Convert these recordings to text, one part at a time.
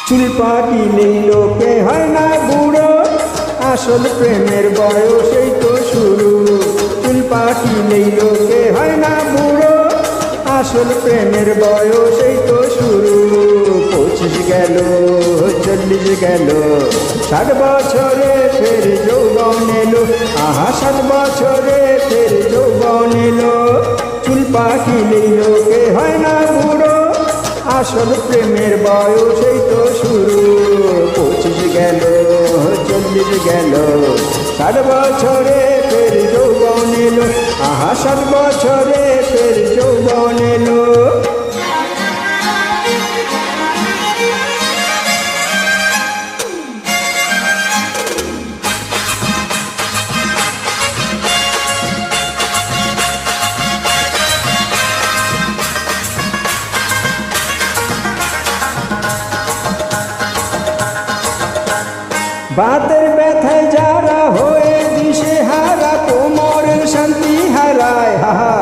চুল পাকিলেই লোকে হয় না বুড়ো, আসল প্রেমের বয়সেই তো শুরু। চুল পাকিলেই লোকে হয় না বুড়ো, আসল প্রেমের বয়সেই তো শুরু। 25 গেল, 40 গেল, 60 বছরে ফের যৌবন এলো। আহা 60 বছরে ফের যৌবন এলো। চুল পাকিলেই লোকে হয় না বুড়ো, আসল প্রেমের বয়সেই তো শুরু। 25 গেল, 40 গেল, 60 বছরে ফের যৌবন এলো। আহা 60 বছরে ফের যৌবন এলো। বাতের ব্যথায় যারা হয়ে দিশে হারা, কোমরের শান্তি হারায়। হাহা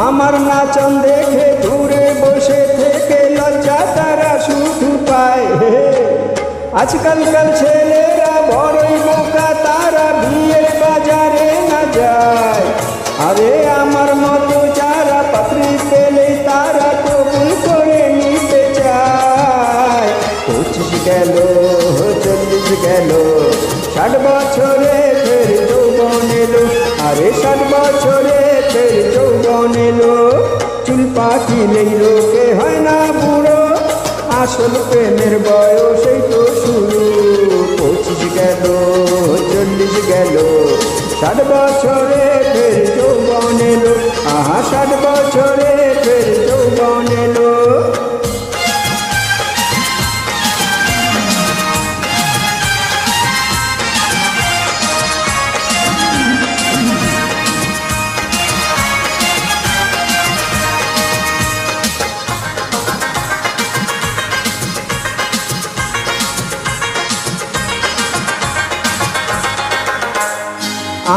আমার নাচন দেখে দূরে বসে থেকে লজ্জা তারা শুধু পায়। আজকালকার ছেলেরা বড়ই বোকা, তারা বিয়ের বাজারে না যায়। আরে আমার মতো যারা পাত্রী পেলে তারা কবুল করে নিতে চায়। 25 গেল, 40 গেল, 60 বছরে ফের যৌবন এলো। আরে 60 বছরে ফের যৌবন এলো। চুল পাকিলেই লোকে হয় না বুড়ো, আসল প্রেমের বয়সেই তো শুরু। 25 গেল, 40 গেল, 60 বছরে ফের যৌবন এলো। আহা 60 বছরে ফের যৌবন এলো।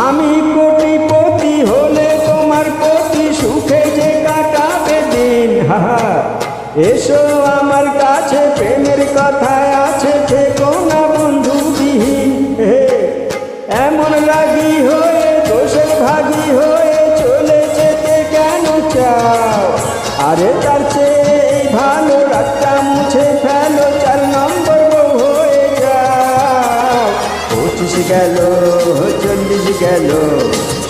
আমি কোটিপতি হলে তোমার প্রতি সুখে যে কাটাবে দিন। হাহা এসো আমার কাছে, প্রেমের কথায় আছে থেকো না বন্ধুবিহীন। এমন রাগী হয়ে দোষের ভাগী হয়ে চলে যেতে কেন চাও? আরে তার চেয়ে ভালো রাতটা মুছে ফেলো, 4 নম্বর বউ হয়ে যাও। 25 গেল, 40 গেল,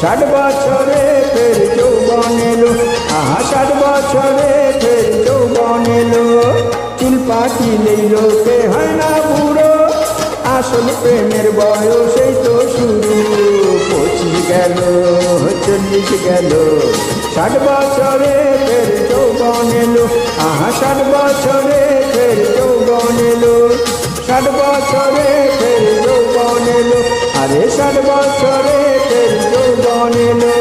60 বছরে ফের যৌবন এলো। আহা 60 বছরে ফের যৌবন এলো। চুল পাকিলেই লোকে হয় না বুড়ো, আসল প্রেমের বয়সেই তো শুরু। 25 গেল, 40 গেল, 60 বছরে ফের যৌবন এলো। আহা 60 বছরে ফের যৌবন এলো। 60 বছরে ফের যৌবন এলো। আরে 60 বছরে ফের যৌবন এলো।